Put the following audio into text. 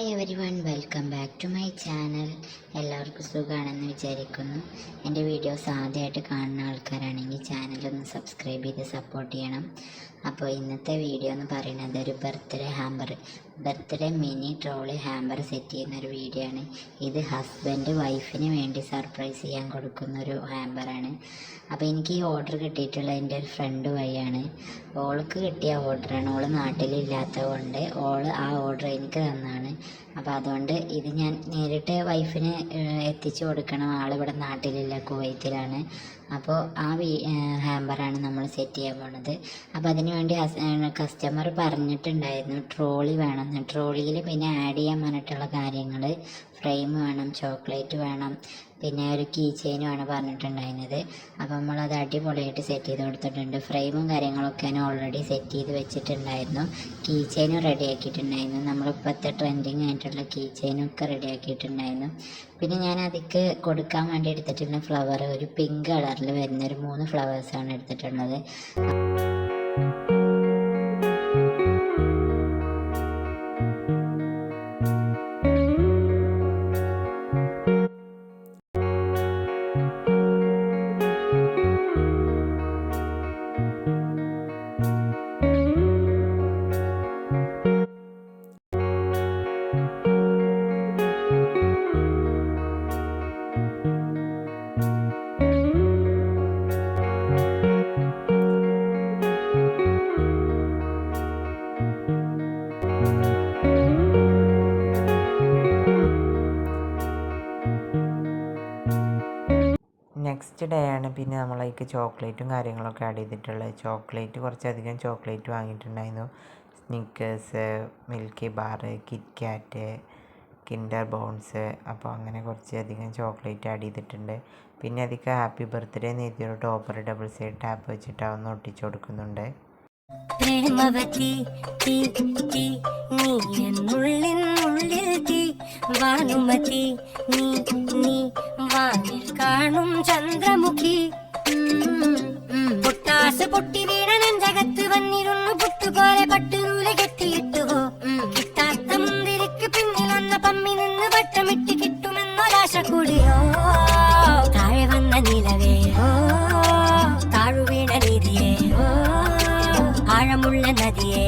Hi everyone, welcome back to my channel. എല്ലാവർക്കും സുഖമാണെന്ന് വിചാരിക്കുന്നു. എൻ്റെ വീഡിയോസ് ആദ്യമായിട്ട് കാണുന്ന ആൾക്കാരാണെങ്കിൽ ചാനലൊന്ന് സബ്സ്ക്രൈബ് ചെയ്ത് സപ്പോർട്ട് ചെയ്യണം. അപ്പോൾ ഇന്നത്തെ വീഡിയോ എന്ന് പറയുന്നത് ഒരു birthday mini trolley hamper set ചെയ്യുന്നൊരു വീഡിയോ ആണ്. ഇത് ഹസ്ബൻഡ് വൈഫിന് വേണ്ടി സർപ്രൈസ് ചെയ്യാൻ കൊടുക്കുന്നൊരു ഹാമ്പറാണ്. അപ്പോൾ എനിക്ക് ഈ ഓർഡർ കിട്ടിയിട്ടുള്ള എൻ്റെ ഒരു ഫ്രണ്ട് വഴിയാണ്. ഓൾക്ക് കിട്ടിയ ഓർഡറാണ്. ഓൾ നാട്ടിലില്ലാത്തത് കൊണ്ട് ആ ഓർഡർ എനിക്ക് തന്നാണ്. അപ്പോൾ അതുകൊണ്ട് ഇത് ഞാൻ നേരിട്ട് വൈഫിന് എത്തിച്ചു കൊടുക്കണം. ആളിവിടെ നാട്ടിലില്ല, കുവൈത്തിലാണ്. അപ്പോൾ ആ ഹാമ്പറാണ് നമ്മൾ സെറ്റ് ചെയ്യാൻ പോണത്. അപ്പോൾ അതിന് വേണ്ടി കസ്റ്റമർ പറഞ്ഞിട്ടുണ്ടായിരുന്നു ട്രോളി വേണമെന്ന്. ട്രോളിയിൽ പിന്നെ ആഡ് ചെയ്യാൻ പറഞ്ഞിട്ടുള്ള കാര്യങ്ങൾ ഫ്രെയിം വേണം, ചോക്ലേറ്റ് വേണം, പിന്നെ ഒരു കീ ചെയിനുമാണ് പറഞ്ഞിട്ടുണ്ടായിരുന്നത്. അപ്പോൾ നമ്മളത് അടിപൊളിയായിട്ട് സെറ്റ് ചെയ്ത് കൊടുത്തിട്ടുണ്ട്. ഫ്രെയിമും കാര്യങ്ങളൊക്കെ ഞാൻ ഓൾറെഡി സെറ്റ് ചെയ്ത് വെച്ചിട്ടുണ്ടായിരുന്നു. കീ ചെയിനും റെഡി ആക്കിയിട്ടുണ്ടായിരുന്നു. നമ്മളിപ്പോഴത്തെ ട്രെൻഡിങ് ആയിട്ടുള്ള കീ ചെയിനും ഒക്കെ റെഡി ആക്കിയിട്ടുണ്ടായിരുന്നു. പിന്നെ ഞാൻ അതിക്ക് കൊടുക്കാൻ വേണ്ടി എടുത്തിട്ടുള്ള ഫ്ലവർ ഒരു പിങ്ക് കളറിൽ വരുന്ന ഒരു 3 ഫ്ലവേഴ്സാണ് എടുത്തിട്ടുള്ളത്. നെക്സ്റ്റ് ഡേ ആണ് പിന്നെ നമ്മളതിലേക്ക് ചോക്ലേറ്റും കാര്യങ്ങളൊക്കെ ആഡ് ചെയ്തിട്ടുള്ളത്. കുറച്ചധികം ചോക്ലേറ്റ് വാങ്ങിയിട്ടുണ്ടായിരുന്നു. Snickers, Milky Bar, KitKat, Kinder Bons. അപ്പോൾ അങ്ങനെ കുറച്ചധികം ചോക്ലേറ്റ് ആഡ് ചെയ്തിട്ടുണ്ട്. പിന്നെ അതിലേക്ക് ഹാപ്പി ബർത്ത്ഡേ എന്ന് എഴുതിയൊരു ടോപ്പർ ഡബിൾ സൈഡ് ടാപ്പ് വെച്ചിട്ട് അതൊന്ന് ഒട്ടിച്ചു കൊടുക്കുന്നുണ്ട്. പ്രേമവതി തീ തീ നീ എന്നുള്ളിൽ തീ വാനുമതി നീ നീ വാനിൽ കാണും ചന്ദ്രമുഖി പൊട്ടാസ് പൊട്ടി വീണ നെഞ്ചകത്ത് വന്നിരുന്നു പുട്ടുപോലെ പട്ടുനൂല് കെട്ടിയിട്ടുവോ കിട്ടാത്ത മുന്തിരിക്ക് പിന്നിൽ വന്ന പമ്മി നിന്ന് വട്ടമിട്ട് കിട്ടുമെന്നൊരാശ കൂടിയോ താഴെ വന്ന നിലവേ താഴു വീണ നീതിയേ ആഴമുള്ള നദിയേ